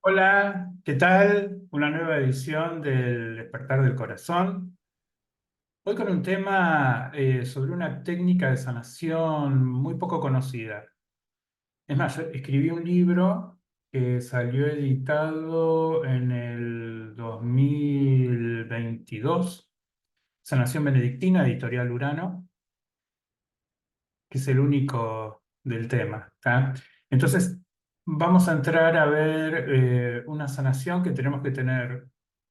Hola, ¿qué tal? Una nueva edición del Despertar del Corazón. Hoy con un tema sobre una técnica de sanación muy poco conocida. Es más, yo escribí un libro que salió editado en el 2022, Sanación Benedictina, editorial Urano, que es el único del tema, ¿tá? Entonces, vamos a entrar a ver una sanación que tenemos que tener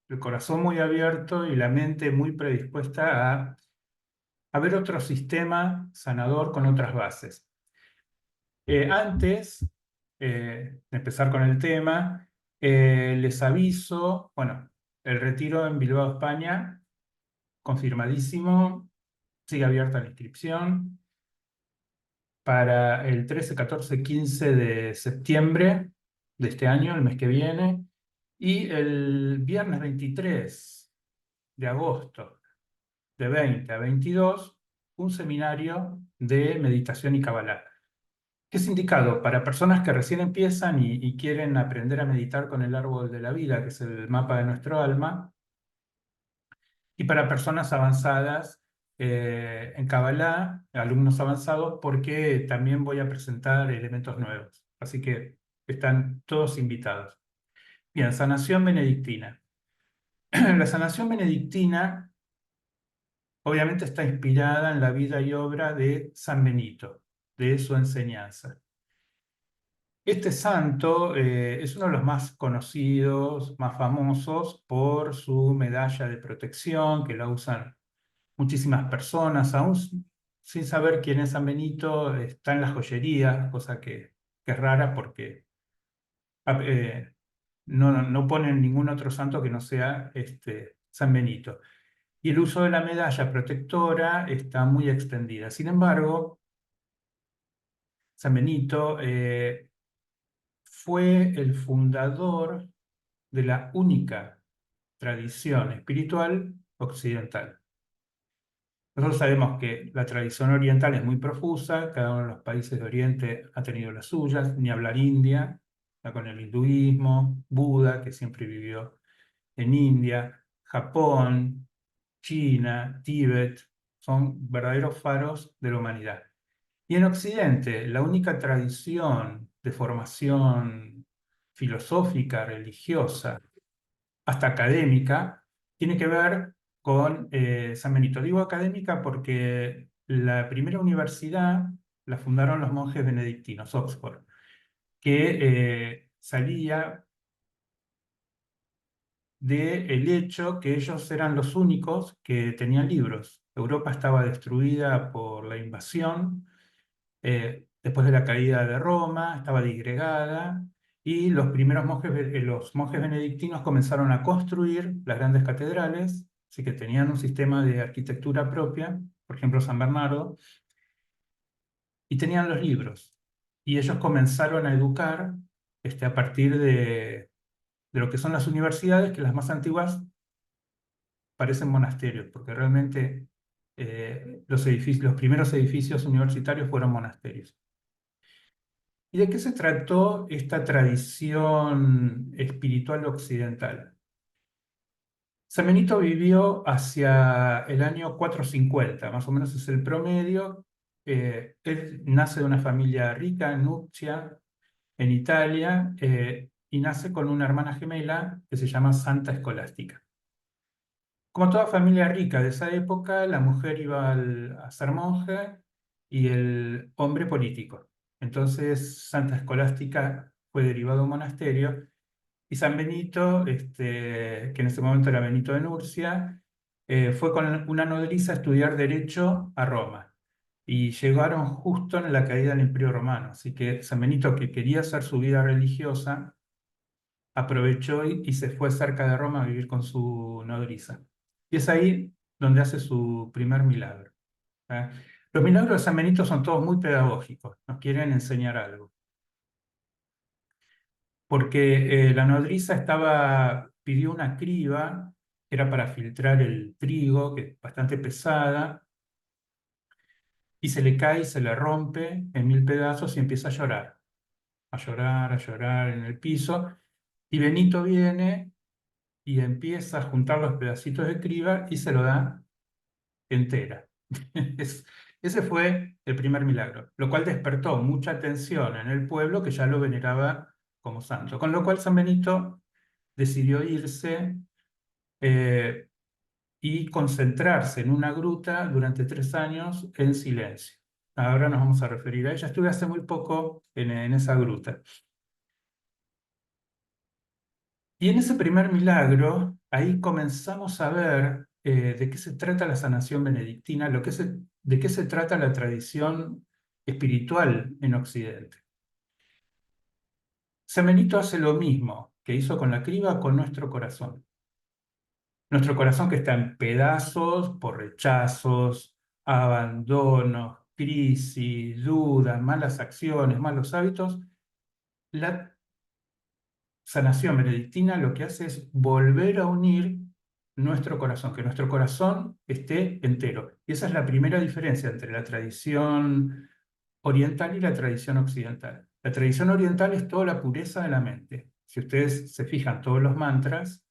el corazón muy abierto y la mente muy predispuesta a ver otro sistema sanador con otras bases. Antes de empezar con el tema, les aviso, bueno, el retiro en Bilbao, España, confirmadísimo, sigue abierta la inscripción para el 13, 14, 15 de septiembre de este año, el mes que viene, y el viernes 23 de agosto, de 20 a 22, un seminario de meditación y Kabbalah, que es indicado para personas que recién empiezan y quieren aprender a meditar con el árbol de la vida, que es el mapa de nuestro alma, y para personas avanzadas en Kabbalah, alumnos avanzados, porque también voy a presentar elementos nuevos. Así que están todos invitados. Bien, sanación benedictina. La sanación benedictina obviamente está inspirada en la vida y obra de San Benito, de su enseñanza. Este santo es uno de los más conocidos, más famosos por su medalla de protección, que la usan muchísimas personas, aún sin saber quién es San Benito, está en las joyerías, cosa que es rara porque eh, no ponen ningún otro santo que no sea San Benito. Y el uso de la medalla protectora está muy extendida. Sin embargo, San Benito fue el fundador de la única tradición espiritual occidental. Nosotros sabemos que la tradición oriental es muy profusa, cada uno de los países de Oriente ha tenido las suyas, ni hablar India, está con el hinduismo, Buda, que siempre vivió en India, Japón, China, Tíbet, son verdaderos faros de la humanidad. Y en Occidente, la única tradición de formación filosófica, religiosa, hasta académica, tiene que ver con San Benito. Digo académica porque la primera universidad la fundaron los monjes benedictinos, Oxford, que salía del hecho que ellos eran los únicos que tenían libros. Europa estaba destruida por la invasión, después de la caída de Roma, estaba disgregada, y los monjes benedictinos comenzaron a construir las grandes catedrales, así que tenían un sistema de arquitectura propia, por ejemplo San Bernardo, y tenían los libros. Y ellos comenzaron a educar a partir de lo que son las universidades, que las más antiguas parecen monasterios, porque realmente los primeros edificios universitarios fueron monasterios. ¿Y de qué se trató esta tradición espiritual occidental? San Benito vivió hacia el año 450, más o menos es el promedio. Él nace de una familia rica en Nurcia, en Italia, y nace con una hermana gemela que se llama Santa Escolástica. Como toda familia rica de esa época, la mujer iba a ser monje y el hombre político. Entonces, Santa Escolástica fue derivado a un monasterio y San Benito, que en ese momento era Benito de Nurcia, fue con una nodriza a estudiar Derecho a Roma. Y llegaron justo en la caída del Imperio Romano. Así que San Benito, que quería hacer su vida religiosa, aprovechó y se fue cerca de Roma a vivir con su nodriza. Y es ahí donde hace su primer milagro. ¿Ah? Los milagros de San Benito son todos muy pedagógicos, nos quieren enseñar algo. Porque la nodriza pidió una criba, era para filtrar el trigo, que es bastante pesada, y se le cae y se le rompe en mil pedazos y empieza a llorar en el piso. Y Benito viene y empieza a juntar los pedacitos de criba y se lo da entera. Es- Ese fue el primer milagro, lo cual despertó mucha atención en el pueblo que ya lo veneraba como santo. Con lo cual San Benito decidió irse eh, y concentrarse en una gruta durante 3 años en silencio. Ahora nos vamos a referir a ella. Estuve hace muy poco en esa gruta. Y en ese primer milagro, ahí comenzamos a ver de qué se trata la sanación benedictina, de qué se trata la tradición espiritual en Occidente. San Benito hace lo mismo que hizo con la criba con nuestro corazón. Nuestro corazón que está en pedazos por rechazos, abandonos, crisis, dudas, malas acciones, malos hábitos. La sanación benedictina lo que hace es volver a unir nuestro corazón, que nuestro corazón esté entero. Y esa es la primera diferencia entre la tradición oriental y la tradición occidental. La tradición oriental es toda la pureza de la mente. Si ustedes se fijan, todos los mantras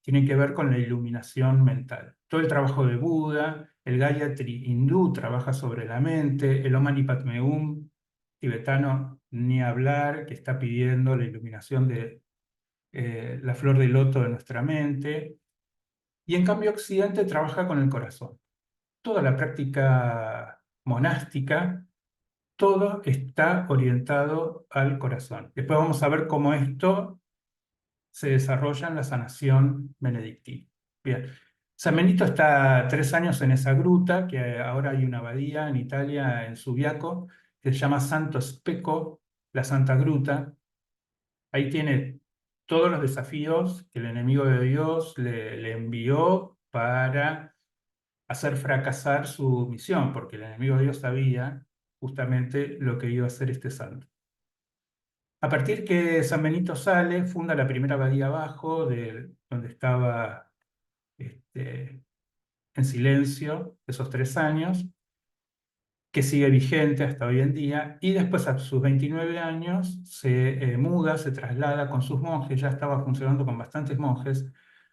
tienen que ver con la iluminación mental. Todo el trabajo de Buda, el Gayatri hindú trabaja sobre la mente, el Om Mani Padme Hum tibetano, ni hablar, que está pidiendo la iluminación de la flor de loto de nuestra mente. Y en cambio Occidente trabaja con el corazón. Toda la práctica monástica, todo está orientado al corazón. Después vamos a ver cómo esto se desarrolla en la sanación benedictina. Bien, San Benito está 3 años en esa gruta, que ahora hay una abadía en Italia, en Subiaco, que se llama Santo Specco, la Santa Gruta. Ahí tiene todos los desafíos que el enemigo de Dios le envió para hacer fracasar su misión, porque el enemigo de Dios sabía justamente lo que iba a hacer este santo. A partir que San Benito sale, funda la primera abadía abajo, donde estaba este, en silencio esos 3 años, que sigue vigente hasta hoy en día, y después a sus 29 años se muda, se traslada con sus monjes, ya estaba funcionando con bastantes monjes,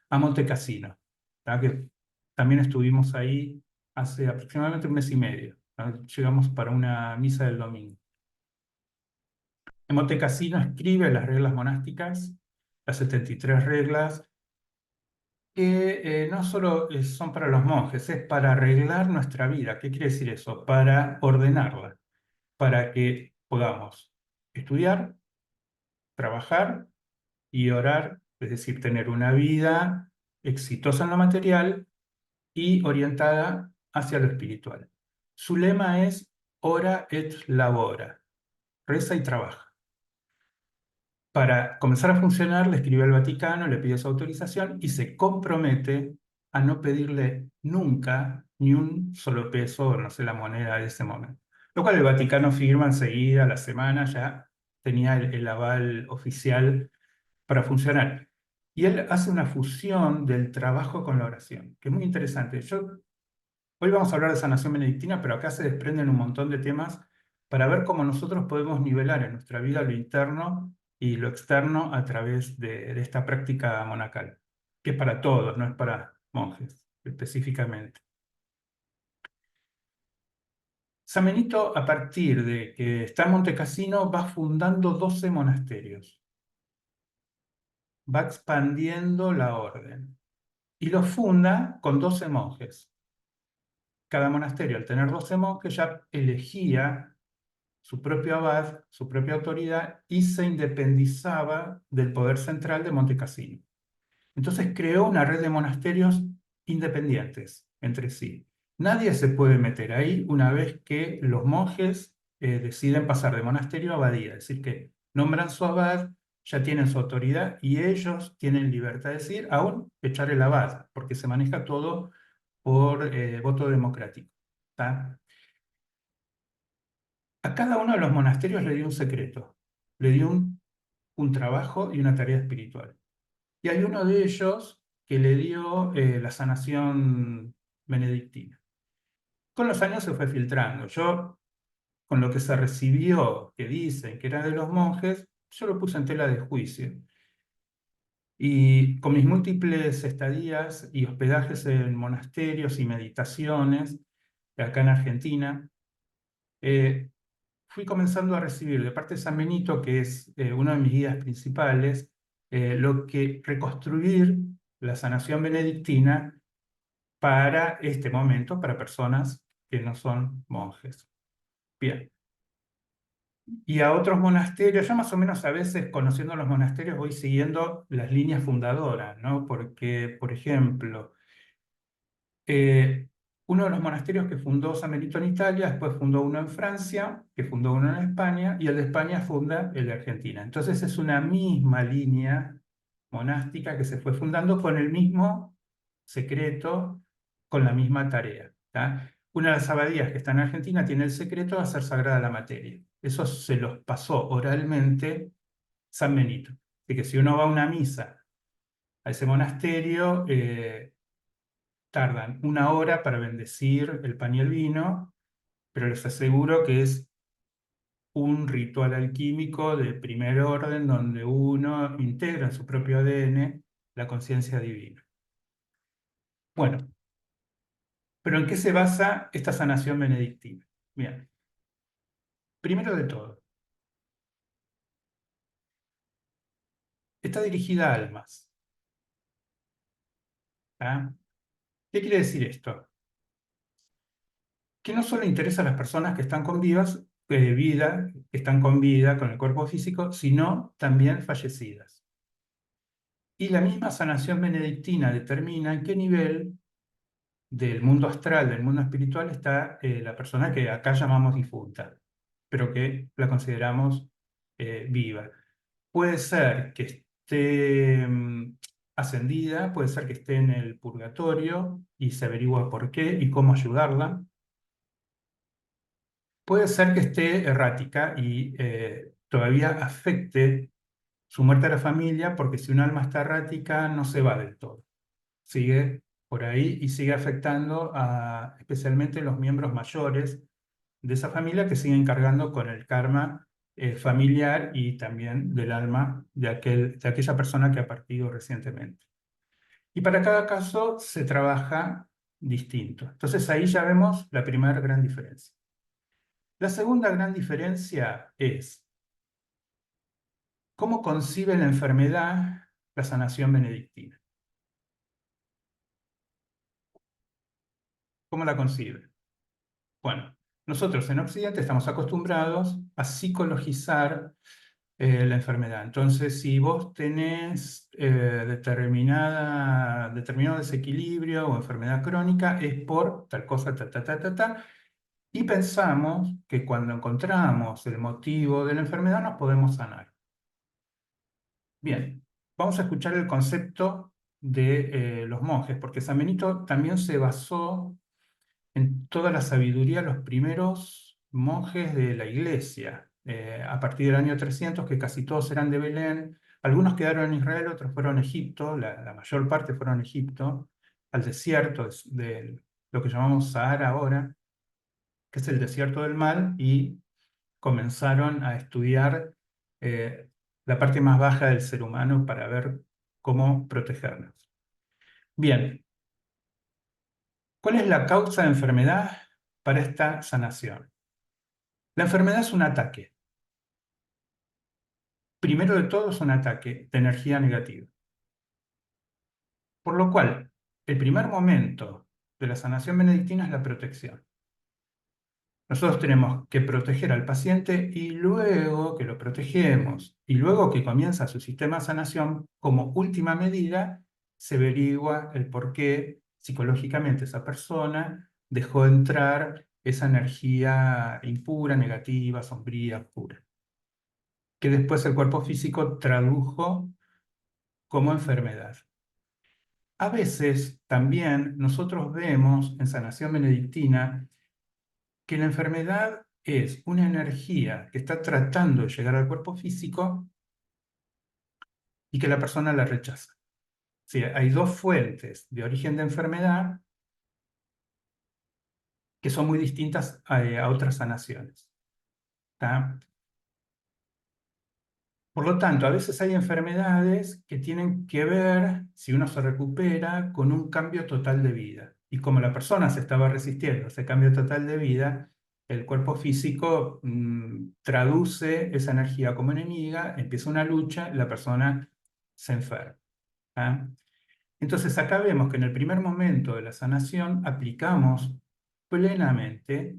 a Monte Cassino, ¿tá? Que también estuvimos ahí hace aproximadamente un mes y medio, ¿tá? Llegamos para una misa del domingo. En Monte Cassino escribe las reglas monásticas, las 73 reglas, que no solo son para los monjes, es para arreglar nuestra vida. ¿Qué quiere decir eso? Para ordenarla, para que podamos estudiar, trabajar y orar, es decir, tener una vida exitosa en lo material y orientada hacia lo espiritual. Su lema es ora et labora, reza y trabaja. Para comenzar a funcionar, le escribe al Vaticano, le pide su autorización y se compromete a no pedirle nunca ni un solo peso, no sé, la moneda de ese momento. Lo cual el Vaticano firma enseguida, a la semana, ya tenía el aval oficial para funcionar. Y él hace una fusión del trabajo con la oración, que es muy interesante. Hoy vamos a hablar de sanación benedictina, pero acá se desprenden un montón de temas para ver cómo nosotros podemos nivelar en nuestra vida lo interno y lo externo a través de esta práctica monacal, que es para todos, no es para monjes específicamente. San Benito, a partir de que está en Monte Cassino, va fundando 12 monasterios, va expandiendo la orden y los funda con 12 monjes. Cada monasterio, al tener 12 monjes, ya elegía su propio abad, su propia autoridad y se independizaba del poder central de Monte Cassino. Entonces creó una red de monasterios independientes entre sí. Nadie se puede meter ahí una vez que los monjes deciden pasar de monasterio a abadía, es decir, que nombran su abad, ya tienen su autoridad y ellos tienen libertad de decir, aún echar el abad, porque se maneja todo por voto democrático. ¿Tá? A cada uno de los monasterios le dio un secreto, le dio un trabajo y una tarea espiritual. Y hay uno de ellos que le dio la sanación benedictina. Con los años se fue filtrando. Yo, con lo que se recibió, que dicen que era de los monjes, yo lo puse en tela de juicio. Y con mis múltiples estadías y hospedajes en monasterios y meditaciones acá en Argentina, eh, fui comenzando a recibir de parte de San Benito, que es uno de mis guías principales, lo que reconstruir la sanación benedictina para este momento, para personas que no son monjes. Bien. Y a otros monasterios, yo más o menos a veces conociendo los monasterios voy siguiendo las líneas fundadoras, ¿no? Porque, por ejemplo, eh, uno de los monasterios que fundó San Benito en Italia, después fundó uno en Francia, que fundó uno en España, y el de España funda el de Argentina. Entonces es una misma línea monástica que se fue fundando con el mismo secreto, con la misma tarea. ¿Tá? Una de las abadías que está en Argentina tiene el secreto de hacer sagrada la materia. Eso se los pasó oralmente San Benito. Así que si uno va a una misa a ese monasterio, tardan una hora para bendecir el pan y el vino, pero les aseguro que es un ritual alquímico de primer orden donde uno integra en su propio ADN la conciencia divina. Bueno, pero ¿en qué se basa esta sanación benedictina? Bien, primero de todo, está dirigida a almas. ¿Ah? ¿Qué quiere decir esto? Que no solo interesa a las personas que están con vida, que están con vida, con el cuerpo físico, sino también fallecidas. Y la misma sanación benedictina determina en qué nivel del mundo astral, del mundo espiritual, está la persona que acá llamamos difunta, pero que la consideramos viva. Puede ser que esté ascendida, puede ser que esté en el purgatorio y se averigua por qué y cómo ayudarla. Puede ser que esté errática y todavía afecte su muerte a la familia, porque si un alma está errática no se va del todo. Sigue por ahí y sigue afectando a especialmente los miembros mayores de esa familia que siguen cargando con el karma familiar y también del alma de aquella persona que ha partido recientemente. Y para cada caso se trabaja distinto. Entonces ahí ya vemos la primera gran diferencia. La segunda gran diferencia es cómo concibe la enfermedad la sanación benedictina. ¿Cómo la concibe? Bueno, nosotros en Occidente estamos acostumbrados a psicologizar la enfermedad. Entonces, si vos tenés determinado desequilibrio o enfermedad crónica, es por tal cosa, ta, ta, ta, ta, ta, y pensamos que cuando encontramos el motivo de la enfermedad nos podemos sanar. Bien, vamos a escuchar el concepto de los monjes, porque San Benito también se basó en toda la sabiduría de los primeros monjes de la iglesia, a partir del año 300, que casi todos eran de Belén. Algunos quedaron en Israel, otros fueron a Egipto, la mayor parte fueron a Egipto, al desierto de lo que llamamos Sahara ahora, que es el desierto del mal, y comenzaron a estudiar eh, la parte más baja del ser humano para ver cómo protegernos. Bien, ¿cuál es la causa de enfermedad para esta sanación? La enfermedad es un ataque. Primero de todo es un ataque de energía negativa. Por lo cual, el primer momento de la sanación benedictina es la protección. Nosotros tenemos que proteger al paciente y luego que lo protegemos y luego que comienza su sistema de sanación, como última medida, se averigua el por qué psicológicamente esa persona dejó entrar esa energía impura, negativa, sombría, oscura, que después el cuerpo físico tradujo como enfermedad. A veces también nosotros vemos en sanación benedictina que la enfermedad es una energía que está tratando de llegar al cuerpo físico y que la persona la rechaza. Sí, hay dos fuentes de origen de enfermedad que son muy distintas a otras sanaciones. ¿Tá? Por lo tanto, a veces hay enfermedades que tienen que ver, si uno se recupera, con un cambio total de vida. Y como la persona se estaba resistiendo a ese cambio total de vida, el cuerpo físico traduce esa energía como enemiga, empieza una lucha, la persona se enferma. ¿Ah? Entonces acá vemos que en el primer momento de la sanación aplicamos plenamente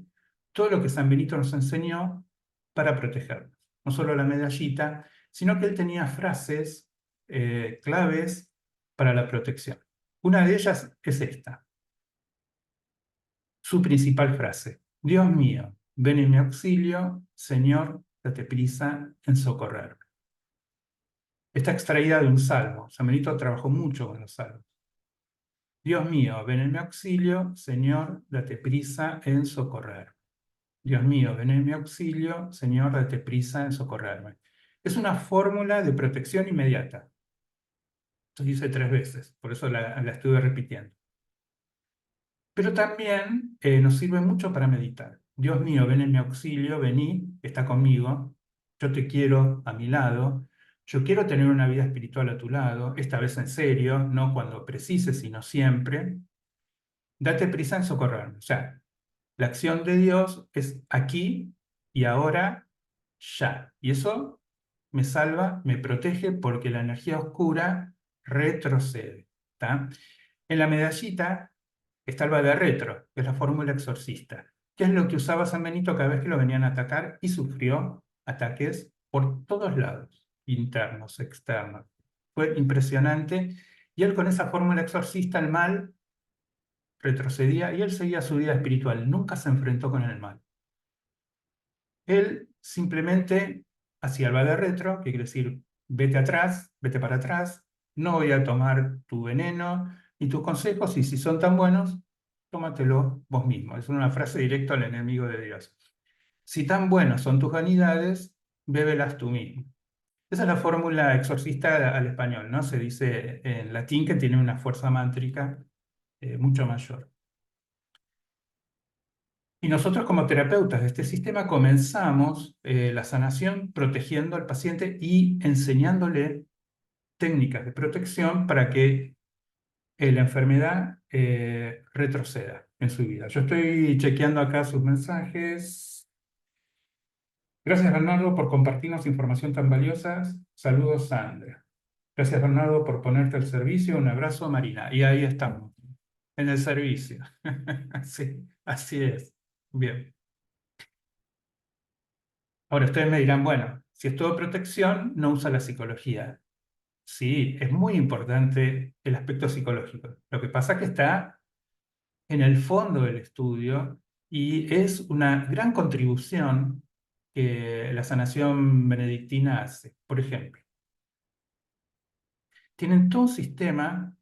todo lo que San Benito nos enseñó para protegernos. No solo la medallita, sino que él tenía frases claves para la protección. Una de ellas es esta, su principal frase. Dios mío, ven en mi auxilio, Señor, date prisa en socorrerme. Está extraída de un salmo. San Benito trabajó mucho con los salmos. Dios mío, ven en mi auxilio, Señor, date prisa en socorrer. Dios mío, ven en mi auxilio, Señor, date prisa en socorrerme. Es una fórmula de protección inmediata. Esto dice 3 veces, por eso la estuve repitiendo. Pero también nos sirve mucho para meditar. Dios mío, ven en mi auxilio, vení, está conmigo, yo te quiero a mi lado, yo quiero tener una vida espiritual a tu lado, esta vez en serio, no cuando precises, sino siempre. Date prisa en socorrerme. O sea, la acción de Dios es aquí y ahora, ya. Y eso me salva, me protege porque la energía oscura retrocede. ¿Tá? En la medallita está el de retro, que es la fórmula exorcista, que es lo que usaba San Benito cada vez que lo venían a atacar y sufrió ataques por todos lados, internos, externos. Fue impresionante. Y él con esa fórmula exorcista, el mal retrocedía y él seguía su vida espiritual, nunca se enfrentó con el mal. Él simplemente hacía el vale retro, que quiere decir, vete atrás, vete para atrás, no voy a tomar tu veneno y tus consejos, y si son tan buenos, tómatelo vos mismo. Es una frase directa al enemigo de Dios. Si tan buenos son tus vanidades, bébelas tú mismo. Esa es la fórmula exorcista al español, ¿no? Se dice en latín que tiene una fuerza mántrica mucho mayor. Y nosotros como terapeutas de este sistema comenzamos la sanación protegiendo al paciente y enseñándole técnicas de protección para que la enfermedad retroceda en su vida. Yo estoy chequeando acá sus mensajes. Gracias, Bernardo, por compartirnos información tan valiosa. Saludos, Sandra. Gracias, Bernardo, por ponerte al servicio. Un abrazo, Marina. Y ahí estamos, en el servicio. Sí, así es. Bien. Ahora ustedes me dirán, bueno, si es todo protección, no usa la psicología. Sí, es muy importante el aspecto psicológico. Lo que pasa es que está en el fondo del estudio y es una gran contribución que la sanación benedictina hace. Por ejemplo, tienen todo un sistema.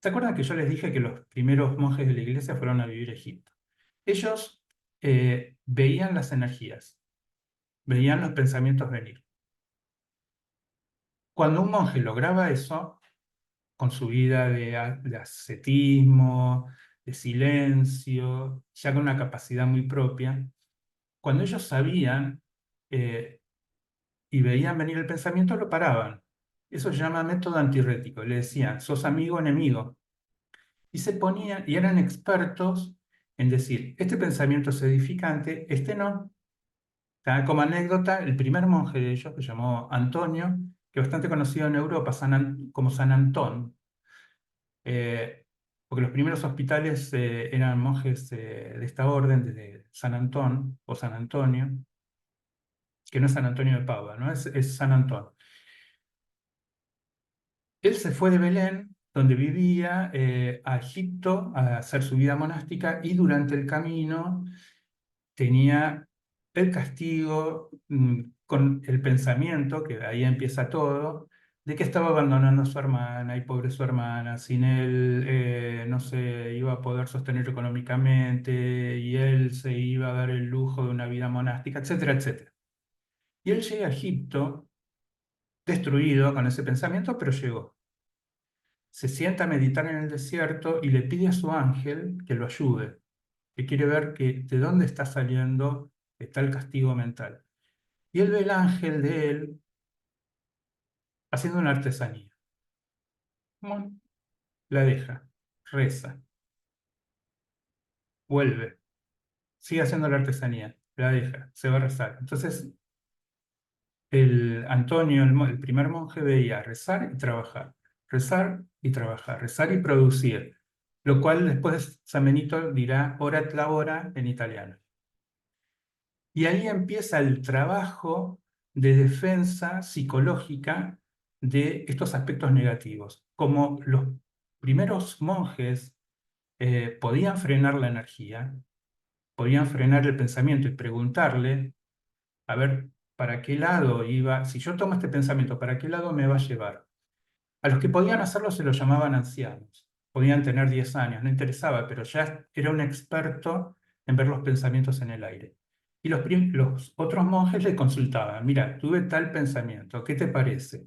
¿Se acuerdan que yo les dije que los primeros monjes de la iglesia fueron a vivir a Egipto? Ellos veían las energías, veían los pensamientos venir. Cuando un monje lograba eso, con su vida de ascetismo, de silencio, ya con una capacidad muy propia, cuando ellos sabían eh, y veían venir el pensamiento, lo paraban. Eso se llama método antirrético. Le decían, sos amigo o enemigo. Y se ponían, y eran expertos en decir, este pensamiento es edificante, este no. Como anécdota, el primer monje de ellos, que se llamó Antonio, que es bastante conocido en Europa como San Antón, porque los primeros hospitales eran monjes de esta orden, de San Antón o San Antonio, que no es San Antonio de Padua, ¿no? Es San Antón. Él se fue de Belén, donde vivía, a Egipto a hacer su vida monástica y durante el camino tenía el castigo con el pensamiento, que ahí empieza todo, de que estaba abandonando a su hermana y pobre su hermana, sin él no se iba a poder sostener económicamente y él se iba a dar el lujo de una vida monástica, etcétera, etcétera. Y él llega a Egipto destruido con ese pensamiento, pero llegó. Se sienta a meditar en el desierto y le pide a su ángel que lo ayude, que quiere ver de dónde está saliendo tal castigo mental. Y él ve el ángel de él haciendo una artesanía. Bueno, la deja, reza, vuelve, sigue haciendo la artesanía, la deja, se va a rezar. Entonces, el Antonio, el primer monje, veía rezar y trabajar, rezar y trabajar, rezar y producir, lo cual después San Benito dirá ora et labora en italiano. Y ahí empieza el trabajo de defensa psicológica de estos aspectos negativos. Como los primeros monjes podían frenar la energía, podían frenar el pensamiento y preguntarle, a ver, ¿para qué lado iba? Si yo tomo este pensamiento, ¿para qué lado me va a llevar? A los que podían hacerlo se los llamaban ancianos. Podían tener 10 años, no interesaba, pero ya era un experto en ver los pensamientos en el aire. Y los otros monjes le consultaban, mira, tuve tal pensamiento, ¿qué te parece?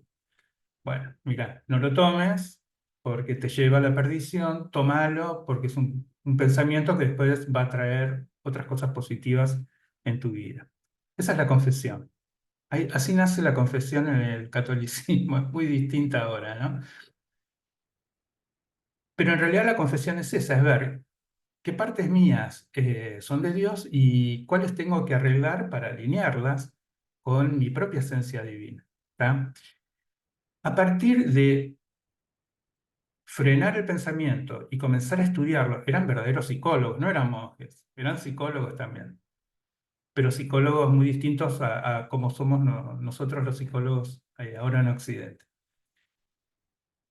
Bueno, mira, no lo tomes porque te lleva a la perdición, tómalo porque es un pensamiento que después va a traer otras cosas positivas en tu vida. Esa es la confesión. Así nace la confesión en el catolicismo, es muy distinta ahora, ¿no? Pero en realidad la confesión es esa, es ver qué partes mías son de Dios y cuáles tengo que arreglar para alinearlas con mi propia esencia divina. ¿Tá? A partir de frenar el pensamiento y comenzar a estudiarlo, eran verdaderos psicólogos, no eran monjes, eran psicólogos también, pero psicólogos muy distintos a como somos nosotros los psicólogos ahora en Occidente.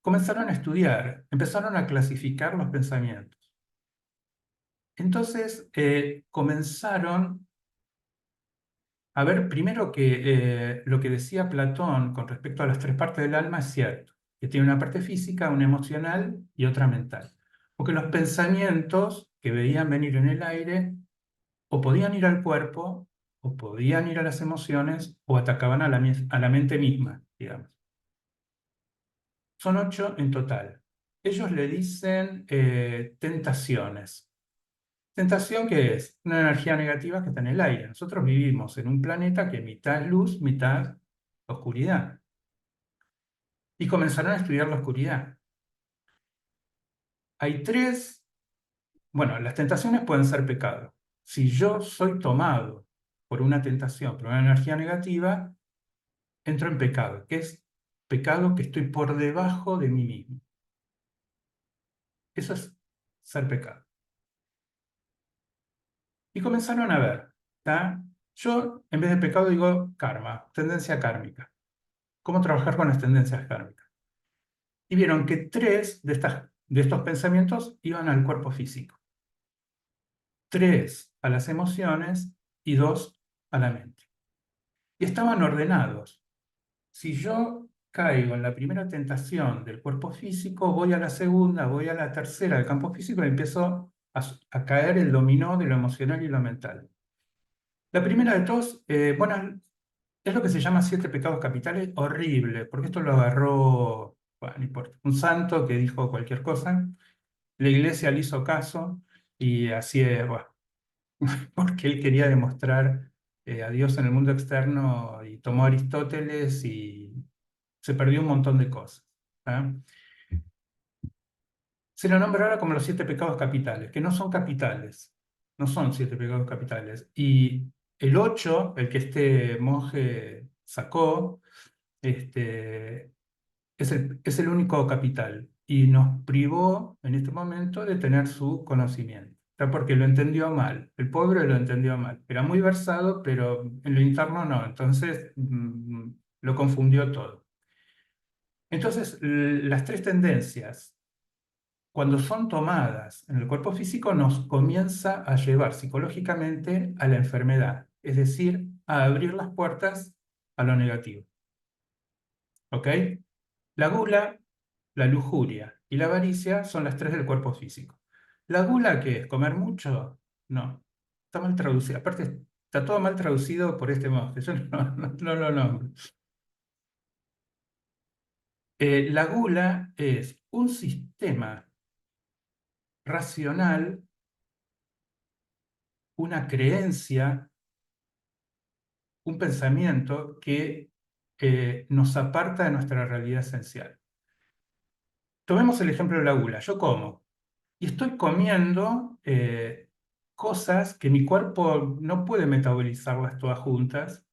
Comenzaron a estudiar, empezaron a clasificar los pensamientos. Entonces, comenzaron a ver primero que lo que decía Platón con respecto a las tres partes del alma es cierto, que tiene una parte física, una emocional y otra mental. Porque los pensamientos que veían venir en el aire o podían ir al cuerpo, o podían ir a las emociones, o atacaban a la mente misma, digamos. Son 8 en total. Ellos le dicen tentaciones. Tentación, ¿qué es? Una energía negativa que está en el aire. Nosotros vivimos en un planeta que mitad es luz, mitad oscuridad. Y comenzaron a estudiar la oscuridad. Hay tres, bueno, las tentaciones pueden ser pecados. Si yo soy tomado por una tentación, por una energía negativa, entro en pecado, que es pecado que estoy por debajo de mí mismo. Eso es ser pecado. Y comenzaron a ver, ¿tá? Yo, en vez de pecado, digo karma, tendencia kármica. ¿Cómo trabajar con las tendencias kármicas? Y vieron que tres de estos pensamientos iban al cuerpo físico, tres a las emociones y dos a la mente. Y estaban ordenados. Si yo caigo en la primera tentación del cuerpo físico, voy a la segunda, voy a la tercera del campo físico y empiezo a caer el dominó de lo emocional y lo mental. La primera de todos, bueno, es lo que se llama siete pecados capitales, horrible, porque esto lo agarró, bueno, no importa, un santo que dijo cualquier cosa, la iglesia le hizo caso y así es, bueno, porque él quería demostrar a Dios en el mundo externo y tomó a Aristóteles y se perdió un montón de cosas. ¿Ah? Se lo nombra ahora como los siete pecados capitales, que no son capitales, no son siete pecados capitales. Y el ocho, el que este monje sacó, este, es el único capital y nos privó en este momento de tener su conocimiento. ¿Está? Porque lo entendió mal, el pobre lo entendió mal. Era muy versado, pero en lo interno no, entonces lo confundió todo. Entonces, las tres tendencias, cuando son tomadas en el cuerpo físico, nos comienza a llevar psicológicamente a la enfermedad, es decir, a abrir las puertas a lo negativo. ¿Ok? La gula, la lujuria y la avaricia son las tres del cuerpo físico. ¿La gula qué es? ¿Comer mucho? No. Está mal traducido. Aparte, está todo mal traducido por este monje. Yo no lo nombro. La gula es un sistema racional, una creencia, un pensamiento que nos aparta de nuestra realidad esencial. Tomemos el ejemplo de la gula. Yo como y estoy comiendo cosas que mi cuerpo no puede metabolizarlas todas juntas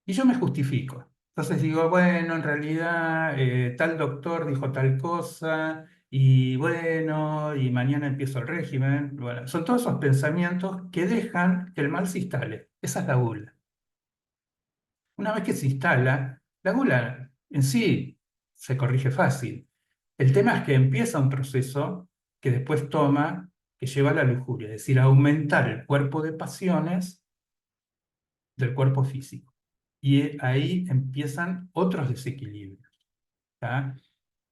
y yo me justifico. Entonces digo, bueno, en realidad tal doctor dijo tal cosa y bueno, y mañana empiezo el régimen. Bueno, son todos esos pensamientos que dejan que el mal se instale. Esa es la gula. Una vez que se instala, la gula en sí se corrige fácil. El tema es que empieza un proceso que después toma, que lleva a la lujuria, es decir, a aumentar el cuerpo de pasiones del cuerpo físico. Y ahí empiezan otros desequilibrios. ¿Tá?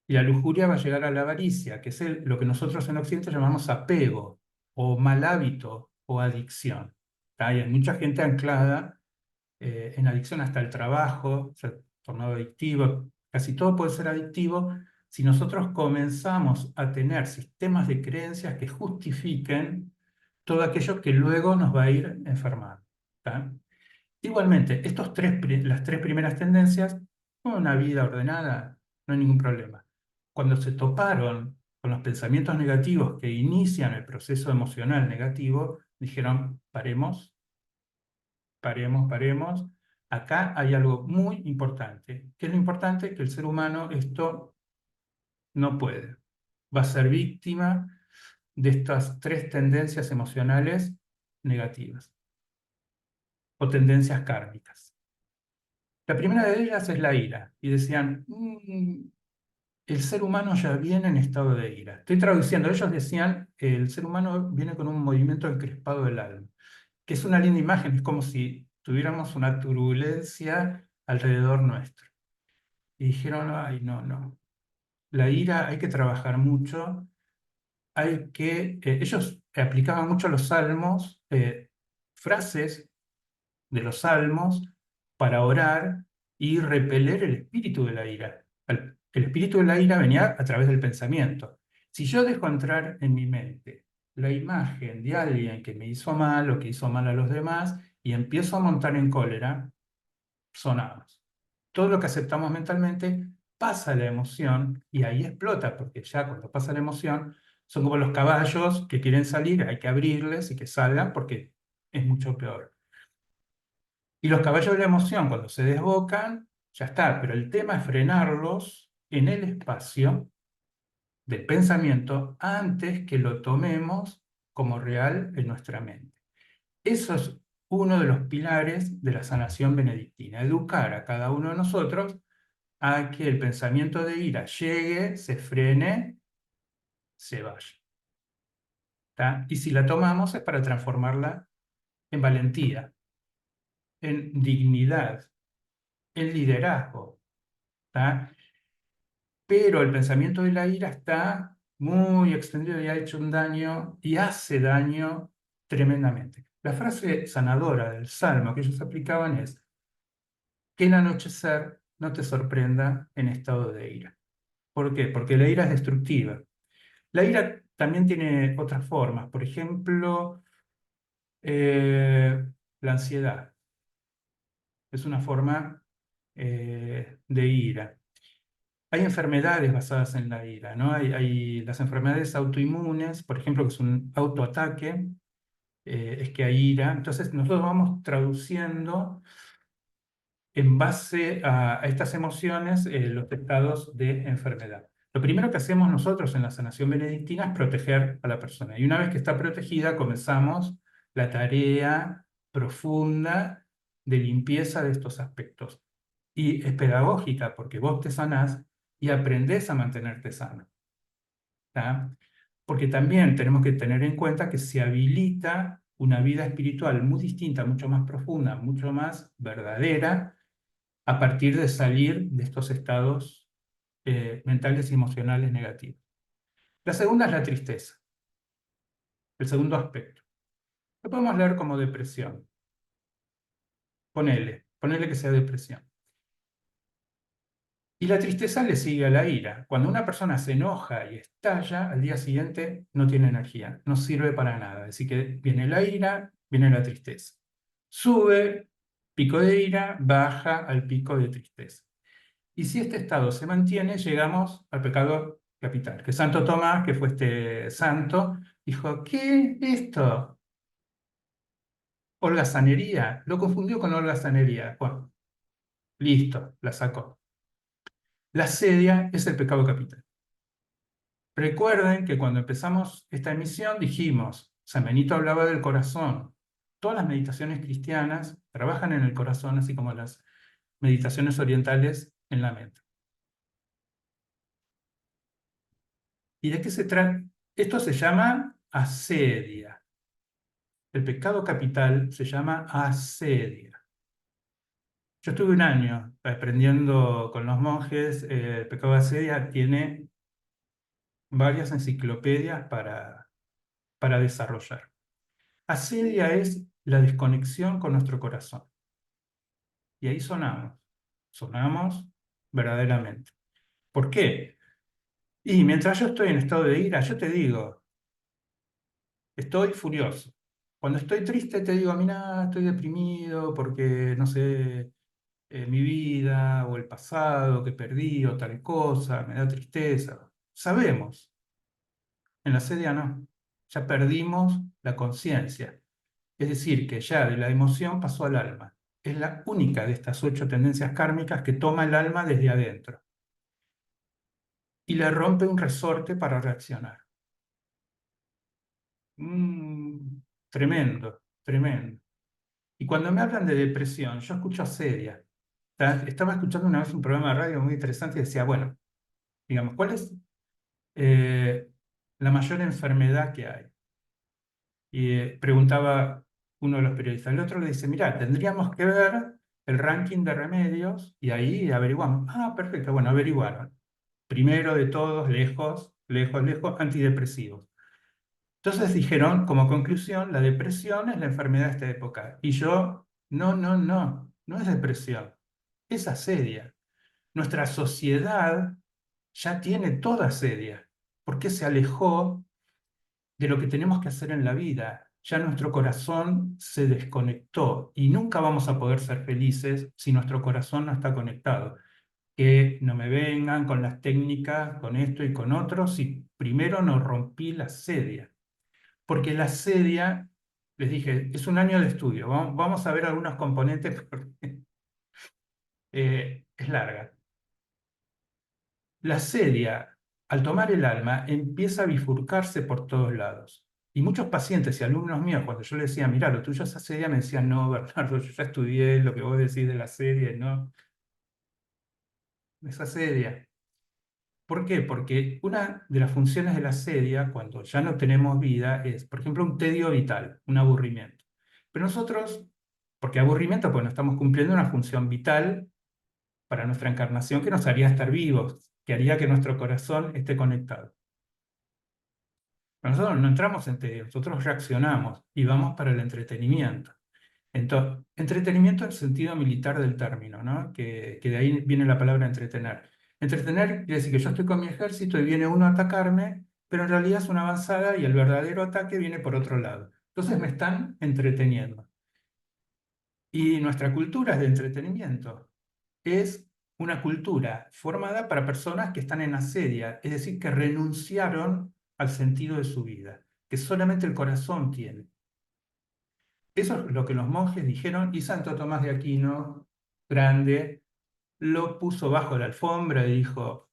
Y la lujuria va a llegar a la avaricia, que es lo que nosotros en Occidente llamamos apego, o mal hábito, o adicción. ¿Tá? Y hay mucha gente anclada en adicción hasta el trabajo, se ha tornado adictivo, casi todo puede ser adictivo si nosotros comenzamos a tener sistemas de creencias que justifiquen todo aquello que luego nos va a ir enfermando. ¿Tá? Igualmente, las tres primeras tendencias, con una vida ordenada, no hay ningún problema. Cuando se toparon con los pensamientos negativos que inician el proceso emocional negativo, dijeron, paremos, paremos, paremos. Acá hay algo muy importante. ¿Qué es lo importante? Que el ser humano esto no puede. Va a ser víctima de estas tres tendencias emocionales negativas o tendencias kármicas. La primera de ellas es la ira. Y decían, el ser humano ya viene en estado de ira. Estoy traduciendo. Ellos decían, el ser humano viene con un movimiento encrespado del alma, que es una linda imagen, es como si tuviéramos una turbulencia alrededor nuestro. Y dijeron, ay, no, no, la ira hay que trabajar mucho, ellos aplicaban mucho los salmos, frases de los salmos para orar y repeler el espíritu de la ira. El espíritu de la ira venía a través del pensamiento. Si yo dejo entrar en mi mente la imagen de alguien que me hizo mal o que hizo mal a los demás y empiezo a montar en cólera, sonamos. Todo lo que aceptamos mentalmente pasa a la emoción y ahí explota, porque ya cuando pasa la emoción son como los caballos que quieren salir, hay que abrirles y que salgan porque es mucho peor. Y los caballos de la emoción, cuando se desbocan, ya está, pero el tema es frenarlos en el espacio del pensamiento antes que lo tomemos como real en nuestra mente. Eso es uno de los pilares de la sanación benedictina, educar a cada uno de nosotros a que el pensamiento de ira llegue, se frene, se vaya. ¿Tá? Y si la tomamos es para transformarla en valentía, en dignidad, en liderazgo. ¿Tá? Pero el pensamiento de la ira está muy extendido y ha hecho un daño y hace daño tremendamente. La frase sanadora del Salmo que ellos aplicaban es que el anochecer no te sorprenda en estado de ira. ¿Por qué? Porque la ira es destructiva. La ira también tiene otras formas. Por ejemplo, la ansiedad es una forma de ira. Hay enfermedades basadas en la ira, ¿no? Hay las enfermedades autoinmunes, por ejemplo, que es un autoataque, es que hay ira. Entonces, nosotros vamos traduciendo en base a estas emociones los estados de enfermedad. Lo primero que hacemos nosotros en la sanación benedictina es proteger a la persona. Y una vez que está protegida, comenzamos la tarea profunda de limpieza de estos aspectos. Y es pedagógica porque vos te sanás y aprendés a mantenerte sano. ¿Tá? Porque también tenemos que tener en cuenta que se habilita una vida espiritual muy distinta, mucho más profunda, mucho más verdadera, a partir de salir de estos estados mentales y emocionales negativos. La segunda es la tristeza, el segundo aspecto. Lo podemos leer como depresión. Ponele que sea depresión. Y la tristeza le sigue a la ira. Cuando una persona se enoja y estalla, al día siguiente no tiene energía, no sirve para nada. Así que viene la ira, viene la tristeza. Sube Pico de ira baja al pico de tristeza. Y si este estado se mantiene, llegamos al pecado capital. Que Santo Tomás, que fue este santo, dijo, ¿qué es esto? Holgazanería. Lo confundió con holgazanería. Bueno, listo, la sacó. La sedia es el pecado capital. Recuerden que cuando empezamos esta emisión dijimos, San Benito hablaba del corazón. Todas las meditaciones cristianas trabajan en el corazón, así como las meditaciones orientales en la mente. ¿Y de qué se trata? Esto se llama asedia. El pecado capital se llama asedia. Yo estuve un año aprendiendo con los monjes. El pecado de asedia tiene varias enciclopedias para desarrollar. Asedia es la desconexión con nuestro corazón. Y ahí sonamos verdaderamente. ¿Por qué? Y mientras yo estoy en estado de ira, yo te digo, estoy furioso. Cuando estoy triste te digo, mira, estoy deprimido porque, no sé, mi vida o el pasado que perdí o tal cosa, me da tristeza. Sabemos, en la sedia no. Ya perdimos la conciencia. Es decir, que ya de la emoción pasó al alma. Es la única de estas 8 tendencias kármicas que toma el alma desde adentro y le rompe un resorte para reaccionar. Mm, tremendo, tremendo. Y cuando me hablan de depresión, yo escucho a sedia. Estaba escuchando una vez un programa de radio muy interesante y decía, bueno, digamos, ¿cuál es la mayor enfermedad que hay? Y preguntaba uno de los periodistas. El otro le dice, mira, tendríamos que ver el ranking de remedios y ahí averiguamos. Ah, perfecto, bueno, averiguaron. Primero de todos, lejos, lejos, lejos, antidepresivos. Entonces dijeron, como conclusión, la depresión es la enfermedad de esta época. Y yo, no, no, no, no es depresión, es asedia. Nuestra sociedad ya tiene toda asedia, porque se alejó de lo que tenemos que hacer en la vida. Ya nuestro corazón se desconectó y nunca vamos a poder ser felices si nuestro corazón no está conectado. Que no me vengan con las técnicas, con esto y con otro, si primero no rompí la sedia. Porque la sedia, les dije, es un año de estudio. Vamos a ver algunos componentes porque es larga. La sedia, al tomar el alma, empieza a bifurcarse por todos lados. Y muchos pacientes y alumnos míos, cuando yo les decía, mira, lo tuyo es asedia, me decían, no, Bernardo, yo ya estudié lo que vos decís de la sedia, no, es asedia. ¿Por qué? Porque una de las funciones de la sedia, cuando ya no tenemos vida, es, por ejemplo, un tedio vital, un aburrimiento. Pero nosotros, porque aburrimiento, pues no estamos cumpliendo una función vital para nuestra encarnación que nos haría estar vivos, que haría que nuestro corazón esté conectado. Pero nosotros no entramos en tedio, nosotros reaccionamos y vamos para el entretenimiento. Entonces, entretenimiento en el sentido militar del término, ¿no? Que de ahí viene la palabra entretener. Entretener quiere decir que yo estoy con mi ejército y viene uno a atacarme, pero en realidad es una avanzada y el verdadero ataque viene por otro lado. Entonces me están entreteniendo. Y nuestra cultura es de entretenimiento. Es una cultura formada para personas que están en asedia, es decir, que renunciaron al sentido de su vida, que solamente el corazón tiene. Eso es lo que los monjes dijeron y Santo Tomás de Aquino, grande, lo puso bajo la alfombra y dijo,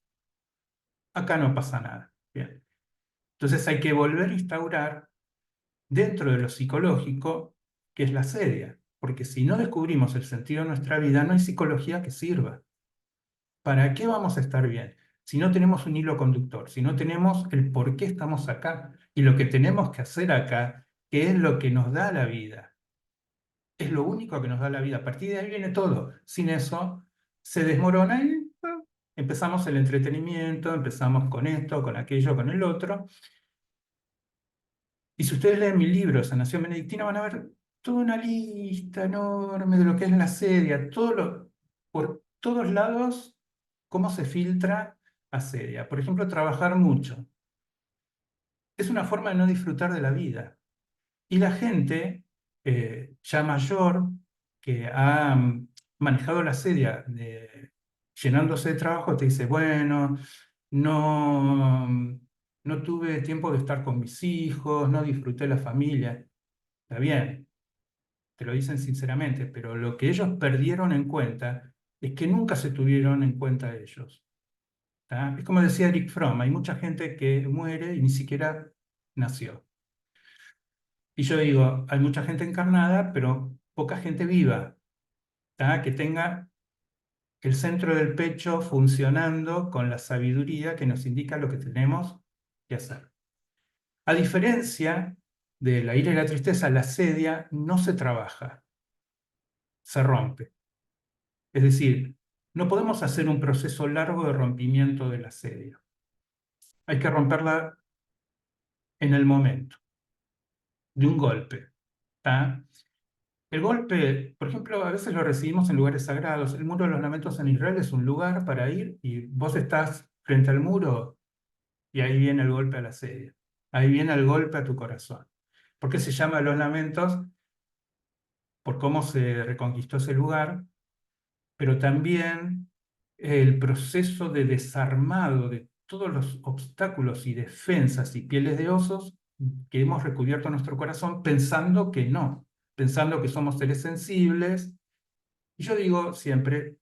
acá no pasa nada. Bien. Entonces hay que volver a instaurar dentro de lo psicológico, que es la sedia, porque si no descubrimos el sentido de nuestra vida, no hay psicología que sirva. ¿Para qué vamos a estar bien? Si no tenemos un hilo conductor, si no tenemos el por qué estamos acá y lo que tenemos que hacer acá, que es lo que nos da la vida. Es lo único que nos da la vida. A partir de ahí viene todo. Sin eso, se desmorona y empezamos el entretenimiento, empezamos con esto, con aquello, con el otro. Y si ustedes leen mi libro, Sanación Benedictina, van a ver toda una lista enorme de lo que es la sedia, por todos lados, cómo se filtra asedia. Por ejemplo, trabajar mucho. Es una forma de no disfrutar de la vida. Y la gente ya mayor que ha manejado la sedia llenándose de trabajo, te dice, bueno, no, no tuve tiempo de estar con mis hijos, no disfruté la familia. Está bien, te lo dicen sinceramente, pero lo que ellos perdieron en cuenta es que nunca se tuvieron en cuenta ellos. ¿Tá? Es como decía Eric Fromm, hay mucha gente que muere y ni siquiera nació. Y yo digo, hay mucha gente encarnada, pero poca gente viva, ¿tá? Que tenga el centro del pecho funcionando con la sabiduría que nos indica lo que tenemos que hacer. A diferencia de la ira y la tristeza, la sedia no se trabaja, se rompe. Es decir, no podemos hacer un proceso largo de rompimiento de la sedia. Hay que romperla en el momento, de un golpe. ¿Tá? El golpe, por ejemplo, a veces lo recibimos en lugares sagrados. El Muro de los Lamentos en Israel es un lugar para ir y vos estás frente al muro y ahí viene el golpe a la sedia. Ahí viene el golpe a tu corazón. ¿Por qué se llama Los Lamentos? Por cómo se reconquistó ese lugar, pero también el proceso de desarmado de todos los obstáculos y defensas y pieles de osos que hemos recubierto nuestro corazón pensando que no, pensando que somos seres sensibles. Y yo digo siempre,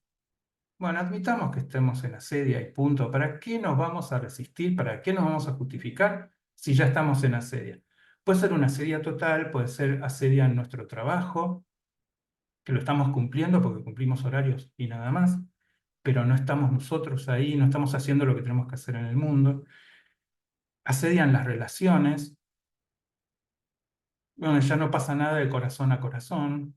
bueno, admitamos que estemos en asedia y punto. ¿Para qué nos vamos a resistir? ¿Para qué nos vamos a justificar si ya estamos en asedia? Puede ser una asedia total, puede ser asedia en nuestro trabajo, que lo estamos cumpliendo porque cumplimos horarios y nada más, pero no estamos nosotros ahí, no estamos haciendo lo que tenemos que hacer en el mundo. Asedian las relaciones, bueno, ya no pasa nada de corazón a corazón,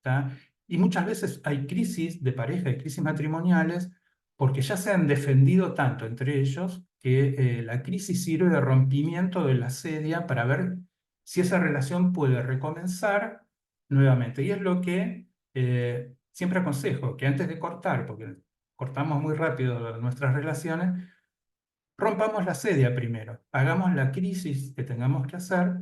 ¿tá? Y muchas veces hay crisis de pareja, hay crisis matrimoniales, porque ya se han defendido tanto entre ellos que la crisis sirve de rompimiento de la sedia para ver si esa relación puede recomenzar nuevamente. Y es lo que siempre aconsejo, que antes de cortar, porque cortamos muy rápido nuestras relaciones, rompamos la sedia primero, hagamos la crisis que tengamos que hacer,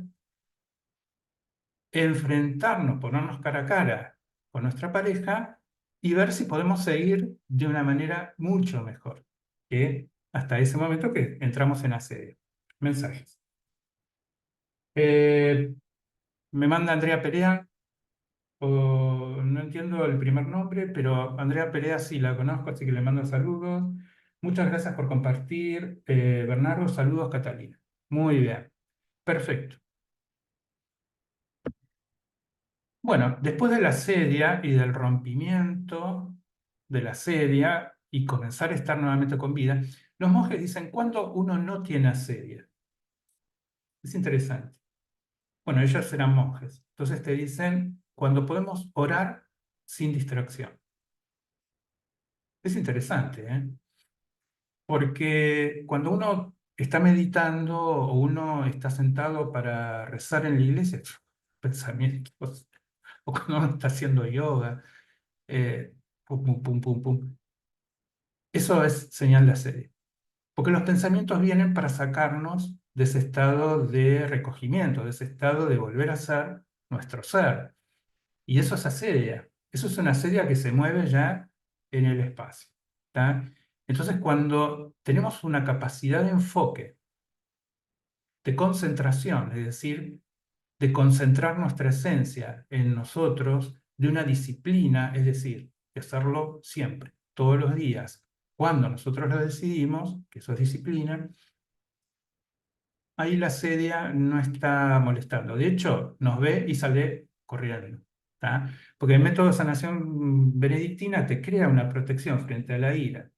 enfrentarnos, ponernos cara a cara con nuestra pareja y ver si podemos seguir de una manera mucho mejor que hasta ese momento que entramos en asedio. Mensajes. Eh, Me manda Andrea Perea, no entiendo el primer nombre, pero Andrea Perea sí la conozco, así que le mando saludos. Muchas gracias por compartir. Bernardo, saludos, Catalina. Muy bien, perfecto. Bueno, después de la sedia y del rompimiento de la sedia y comenzar a estar nuevamente con vida, los monjes dicen, ¿cuándo uno no tiene asedia? Es interesante. Bueno, ellos eran monjes. Entonces te dicen, cuando podemos orar sin distracción. Es interesante, ¿eh? Porque cuando uno está meditando o uno está sentado para rezar en la iglesia, pensamientos, o cuando uno está haciendo yoga, pum, pum, pum, pum, pum. Eso es señal de asedio. Porque los pensamientos vienen para sacarnos de ese estado de recogimiento, de ese estado de volver a ser nuestro ser. Y eso es asedia. Eso es una asedia que se mueve ya en el espacio. ¿Tá? Entonces, cuando tenemos una capacidad de enfoque, de concentración, es decir, de concentrar nuestra esencia en nosotros, de una disciplina, es decir, de hacerlo siempre, todos los días, cuando nosotros lo decidimos, que eso es disciplina, ahí la sedia no está molestando. De hecho, nos ve y sale corriendo. ¿Tá? Porque el método de sanación benedictina te crea una protección frente a la ira,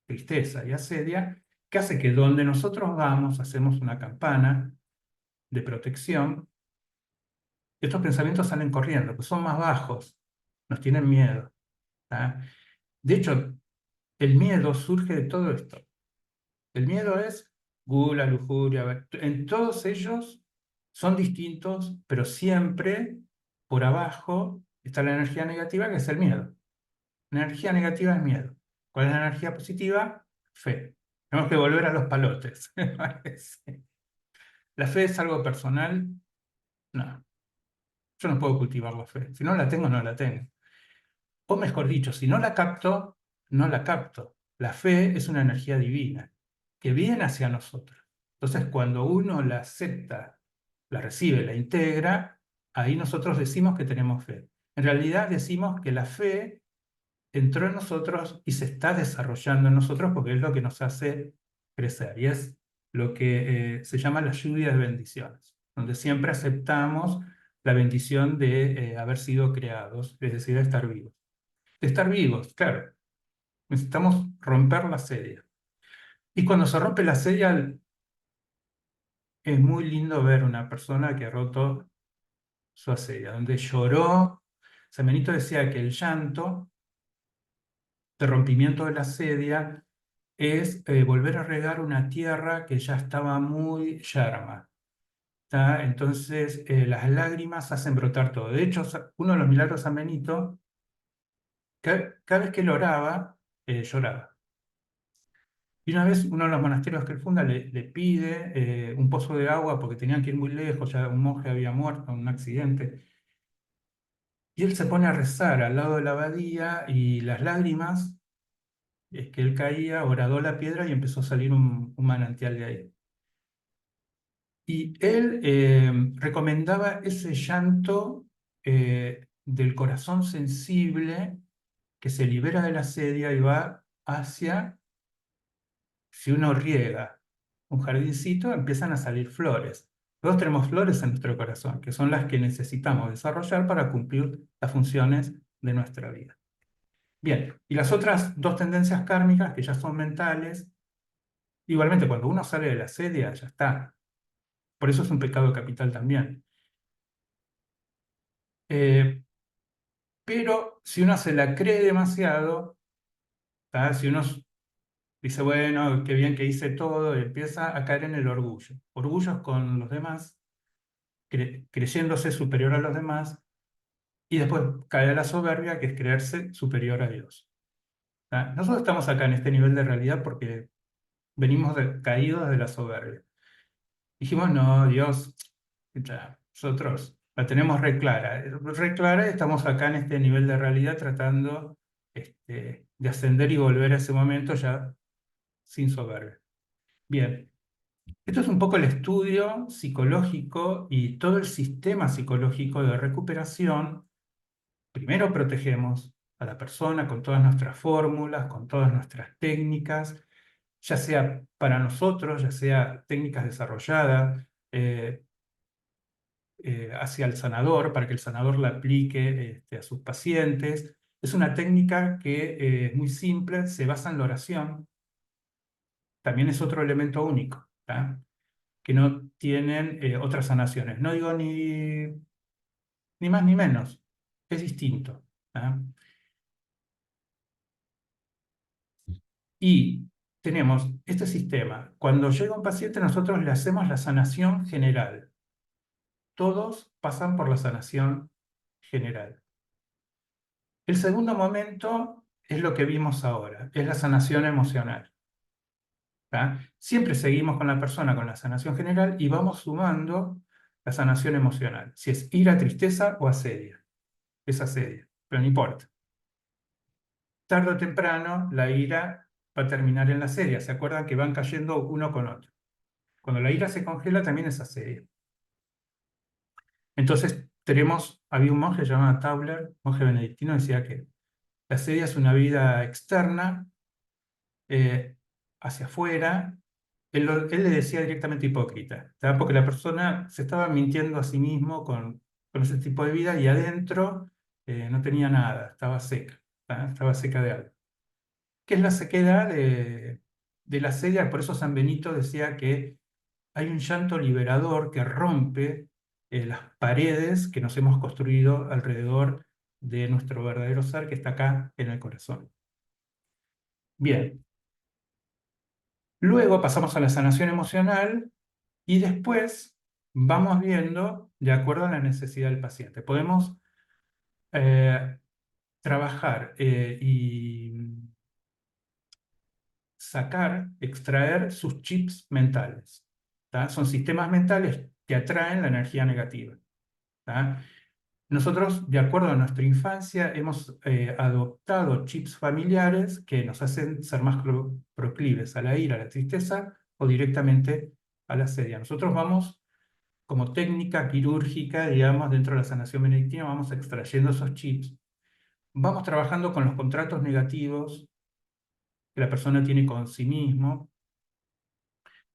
tristeza y asedia, que hace que donde nosotros vamos, hacemos una campana de protección. Estos pensamientos salen corriendo, pues son más bajos, nos tienen miedo. ¿Tá? De hecho, el miedo surge de todo esto. El miedo es gula, lujuria, en todos ellos son distintos, pero siempre por abajo está la energía negativa, que es el miedo. La energía negativa es miedo. ¿Cuál es la energía positiva? Fe. Tenemos que volver a los palotes, me parece. ¿La fe es algo personal? No. Yo no puedo cultivar la fe. Si no la tengo, no la tengo. O mejor dicho, si no la capto, no la capto. La fe es una energía divina que viene hacia nosotros. Entonces, cuando uno la acepta, la recibe, la integra, ahí nosotros decimos que tenemos fe. En realidad decimos que la fe entró en nosotros y se está desarrollando en nosotros porque es lo que nos hace crecer y es lo que se llama la lluvia de bendiciones, donde siempre aceptamos la bendición de haber sido creados, es decir, de estar vivos. De estar vivos, claro, necesitamos romper la sedia. Y cuando se rompe la sedia, es muy lindo ver una persona que ha roto su asedia, donde lloró. San Benito decía que el llanto de rompimiento de la sedia es volver a regar una tierra que ya estaba muy yerma. ¿Tá? Entonces, las lágrimas hacen brotar todo. De hecho, uno de los milagros de San Benito, cada vez que él oraba, lloraba. Y una vez uno de los monasterios que él funda le pide un pozo de agua porque tenían que ir muy lejos, ya un monje había muerto en un accidente. Y él se pone a rezar al lado de la abadía y las lágrimas, es que él caía, horadó la piedra y empezó a salir un manantial de ahí. Y él recomendaba ese llanto del corazón sensible que se libera de la sedia y va hacia, si uno riega un jardincito, empiezan a salir flores. Todos tenemos flores en nuestro corazón, que son las que necesitamos desarrollar para cumplir las funciones de nuestra vida. Bien, y las otras dos tendencias kármicas, que ya son mentales, igualmente cuando uno sale de la sedia, ya está. Por eso es un pecado capital también. Eh, pero si uno se la cree demasiado, ¿tá? Si uno dice, bueno, qué bien que hice todo, y empieza a caer en el orgullo. Orgullos con los demás, creyéndose superior a los demás, y después cae a la soberbia, que es creerse superior a Dios. ¿Tá? Nosotros estamos acá en este nivel de realidad porque venimos caídos de la soberbia. Dijimos, no, Dios, ya, nosotros la tenemos re clara, y estamos acá en este nivel de realidad tratando de ascender y volver a ese momento ya sin soberbia. Bien, esto es un poco el estudio psicológico y todo el sistema psicológico de recuperación. Primero protegemos a la persona con todas nuestras fórmulas, con todas nuestras técnicas, ya sea para nosotros, ya sea técnicas desarrolladas hacia el sanador, para que el sanador la aplique a sus pacientes. Es una técnica que es muy simple, se basa en la oración. También es otro elemento único, ¿tá? Que no tienen otras sanaciones. No digo ni más ni menos, es distinto. ¿Tá? Y tenemos este sistema. Cuando llega un paciente, nosotros le hacemos la sanación general. Todos pasan por la sanación general. El segundo momento es lo que vimos ahora, es la sanación emocional. ¿Tá? Siempre seguimos con la persona con la sanación general y vamos sumando la sanación emocional. Si es ira, tristeza o asedia. Es asedia, pero no importa. Tarde o temprano, la ira va a terminar en la asedia. ¿Se acuerdan que van cayendo uno con otro? Cuando la ira se congela, también es asedia. Entonces, había un monje llamado Tauler, monje benedictino, decía que la asedia es una vida externa, eh, hacia afuera. Él le decía directamente hipócrita, ¿tá? Porque la persona se estaba mintiendo a sí mismo con ese tipo de vida y adentro no tenía nada, estaba seca, ¿tá? Estaba seca de algo. ¿Qué es la sequedad de la sedia? Por eso San Benito decía que hay un llanto liberador que rompe las paredes que nos hemos construido alrededor de nuestro verdadero ser que está acá en el corazón. Bien, luego pasamos a la sanación emocional y después vamos viendo de acuerdo a la necesidad del paciente. Podemos eh, trabajar y sacar, extraer sus chips mentales. ¿Tá? Son sistemas mentales que atraen la energía negativa. ¿Tá? Nosotros, de acuerdo a nuestra infancia, hemos adoptado chips familiares que nos hacen ser más proclives a la ira, a la tristeza o directamente a la sedia. Nosotros vamos, como técnica quirúrgica, digamos, dentro de la sanación benedictina, vamos extrayendo esos chips. Vamos trabajando con los contratos negativos que la persona tiene con sí mismo.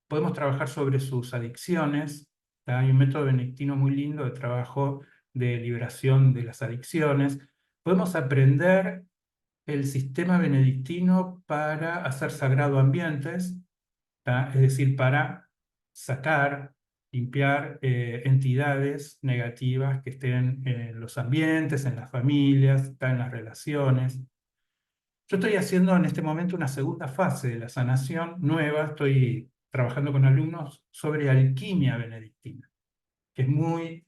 Podemos trabajar sobre sus adicciones. Hay un método benedictino muy lindo de trabajo de liberación de las adicciones. Podemos aprender el sistema benedictino para hacer sagrado ambientes, ¿tá? Es decir, para sacar, limpiar entidades negativas que estén en los ambientes, en las familias, ¿tá? En las relaciones. Yo estoy haciendo en este momento una segunda fase de la sanación nueva, estoy trabajando con alumnos sobre alquimia benedictina, que es muy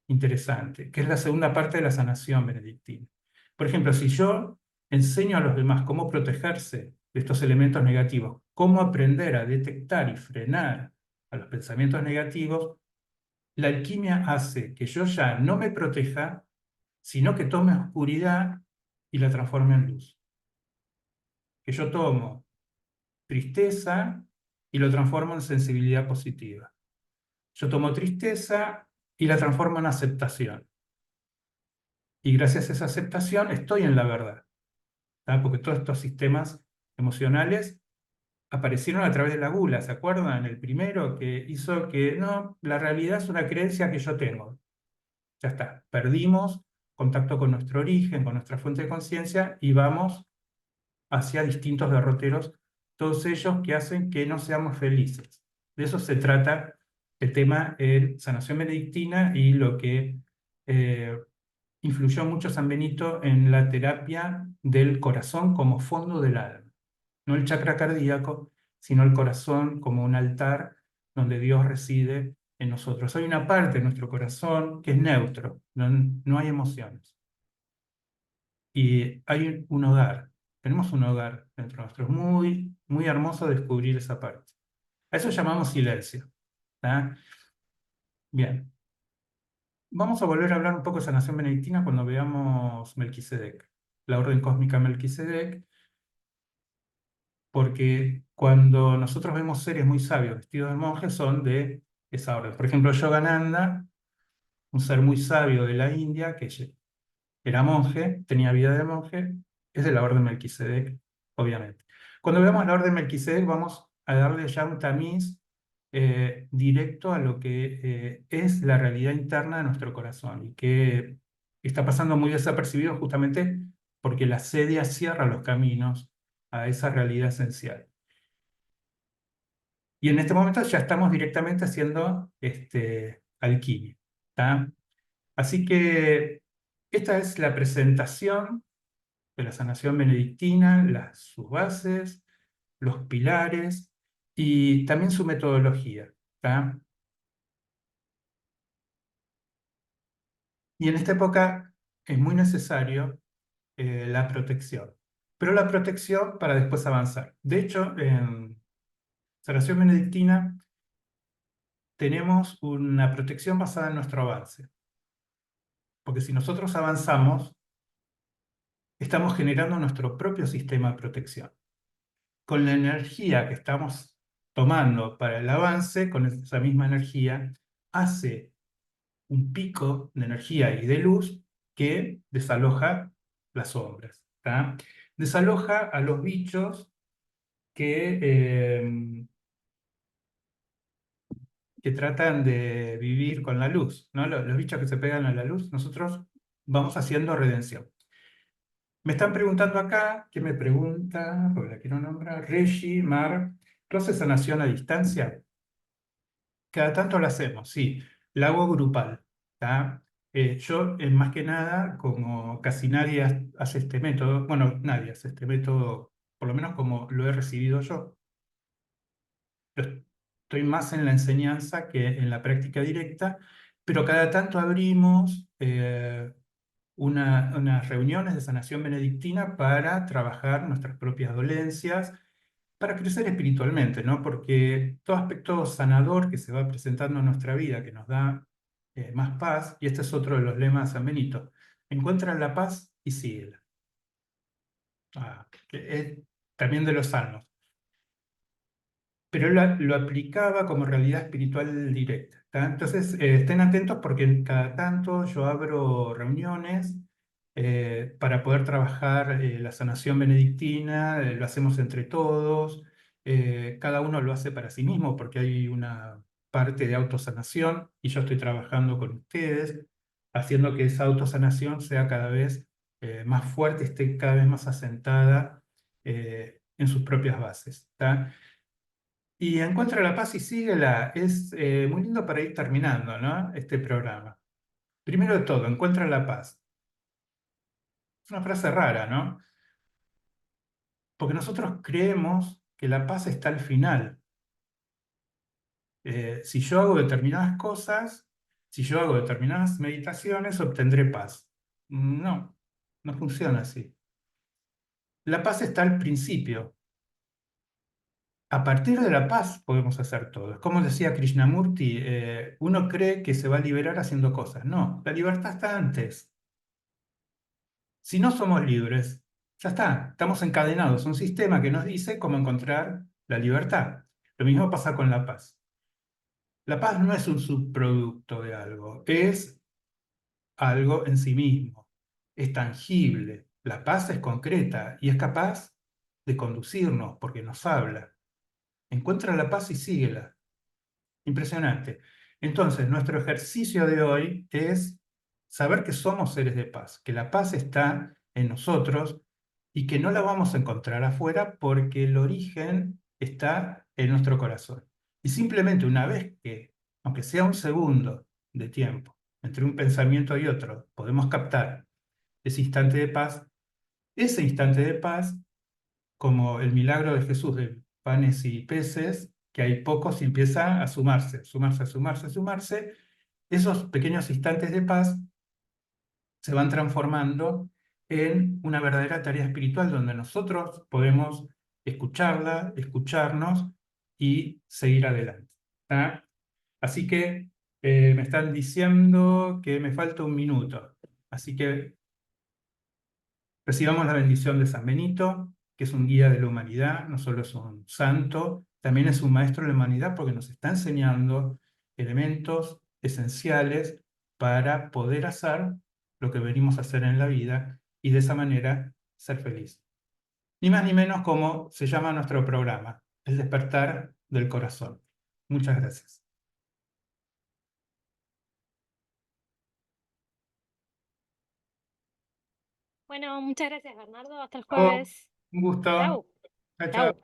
interesante, que es la segunda parte de la sanación benedictina. Por ejemplo, si yo enseño a los demás cómo protegerse de estos elementos negativos, cómo aprender a detectar y frenar a los pensamientos negativos, la alquimia hace que yo ya no me proteja, sino que tome oscuridad y la transforme en luz. Que yo tomo tristeza y lo transformo en sensibilidad positiva. Yo tomo tristeza y la transformo en aceptación. Y gracias a esa aceptación estoy en la verdad, ¿tá? Porque todos estos sistemas emocionales aparecieron a través de la gula, ¿se acuerdan? El primero que hizo que, no, la realidad es una creencia que yo tengo. Ya está, perdimos contacto con nuestro origen, con nuestra fuente de conciencia y vamos hacia distintos derroteros, todos ellos que hacen que no seamos felices. De eso se trata el tema en sanación benedictina y lo que eh, influyó mucho San Benito en la terapia del corazón como fondo del alma. No el chakra cardíaco, sino el corazón como un altar donde Dios reside en nosotros. Hay una parte de nuestro corazón que es neutro, no hay emociones. Y hay un hogar, tenemos un hogar dentro nuestro. Es muy, muy hermoso descubrir esa parte. A eso llamamos silencio. ¿Tá? Bien, vamos a volver a hablar un poco de sanación benedictina cuando veamos Melquisedec, la orden cósmica Melquisedec, porque cuando nosotros vemos seres muy sabios vestidos de monjes son de esa orden. Por ejemplo, Yogananda, un ser muy sabio de la India, que era monje, tenía vida de monje, es de la orden Melquisedec, obviamente. Cuando veamos la orden Melquisedec, vamos a darle ya un tamiz directo a lo que es la realidad interna de nuestro corazón y que está pasando muy desapercibido justamente porque la sedia cierra los caminos a esa realidad esencial. Y en este momento ya estamos directamente haciendo alquimia. ¿Tá? Así que esta es la presentación de la sanación benedictina, sus bases, los pilares y también su metodología. ¿Tá? Y en esta época es muy necesario la protección, pero la protección para después avanzar. De hecho, en sanación benedictina tenemos una protección basada en nuestro avance, porque si nosotros avanzamos, estamos generando nuestro propio sistema de protección. Con la energía que estamos tomando para el avance, con esa misma energía, hace un pico de energía y de luz que desaloja las sombras. ¿Tá? Desaloja a los bichos que tratan de vivir con la luz, ¿no? Los bichos que se pegan a la luz, nosotros vamos haciendo redención. Me están preguntando acá, ¿qué me pregunta? Porque la quiero nombrar, Reggie, Mar, ¿tú haces sanación a distancia? Cada tanto lo hacemos, sí. La hago grupal, ¿tá? Yo, más que nada, como casi nadie hace este método, bueno, nadie hace este método, por lo menos como lo he recibido yo. Yo estoy más en la enseñanza que en la práctica directa, pero cada tanto abrimos unas reuniones de sanación benedictina para trabajar nuestras propias dolencias, para crecer espiritualmente, ¿no? Porque todo aspecto sanador que se va presentando en nuestra vida, que nos da más paz, y este es otro de los lemas de San Benito. Encuentra la paz y síguela. Que es también de los salmos. Pero él lo aplicaba como realidad espiritual directa. ¿Tá? Entonces, estén atentos porque cada tanto yo abro reuniones para poder trabajar la sanación benedictina, lo hacemos entre todos, cada uno lo hace para sí mismo porque hay una parte de autosanación y yo estoy trabajando con ustedes, haciendo que esa autosanación sea cada vez más fuerte, esté cada vez más asentada en sus propias bases. ¿Tá? Y Encuentra la paz y síguela. Es muy lindo para ir terminando, ¿no? Este programa. Primero de todo, encuentra la paz. Es una frase rara, ¿no? Porque nosotros creemos que la paz está al final. Si yo hago determinadas cosas, si yo hago determinadas meditaciones, obtendré paz. No, no funciona así. La paz está al principio. A partir de la paz podemos hacer todo. Es como decía Krishnamurti, uno cree que se va a liberar haciendo cosas. No, la libertad está antes. Si no somos libres, ya está, estamos encadenados a un sistema que nos dice cómo encontrar la libertad. Lo mismo pasa con la paz. La paz no es un subproducto de algo, es algo en sí mismo, es tangible. La paz es concreta y es capaz de conducirnos porque nos habla. Encuentra la paz y síguela. Impresionante. Entonces, nuestro ejercicio de hoy es saber que somos seres de paz, que la paz está en nosotros y que no la vamos a encontrar afuera porque el origen está en nuestro corazón. Y simplemente una vez que, aunque sea un segundo de tiempo, entre un pensamiento y otro, podemos captar ese instante de paz como el milagro de Jesús de panes y peces, que hay pocos y empieza a sumarse, sumarse, sumarse, sumarse, esos pequeños instantes de paz se van transformando en una verdadera tarea espiritual donde nosotros podemos escucharla, escucharnos y seguir adelante. ¿Tá? Así que me están diciendo que me falta un minuto. Así que recibamos la bendición de San Benito, que es un guía de la humanidad, no solo es un santo, también es un maestro de la humanidad porque nos está enseñando elementos esenciales para poder hacer lo que venimos a hacer en la vida y de esa manera ser feliz. Ni más ni menos como se llama nuestro programa, El despertar del corazón. Muchas gracias. Bueno, muchas gracias, Bernardo. Hasta el Oh, jueves. un gusto. Chau. Chao, chao. Chau.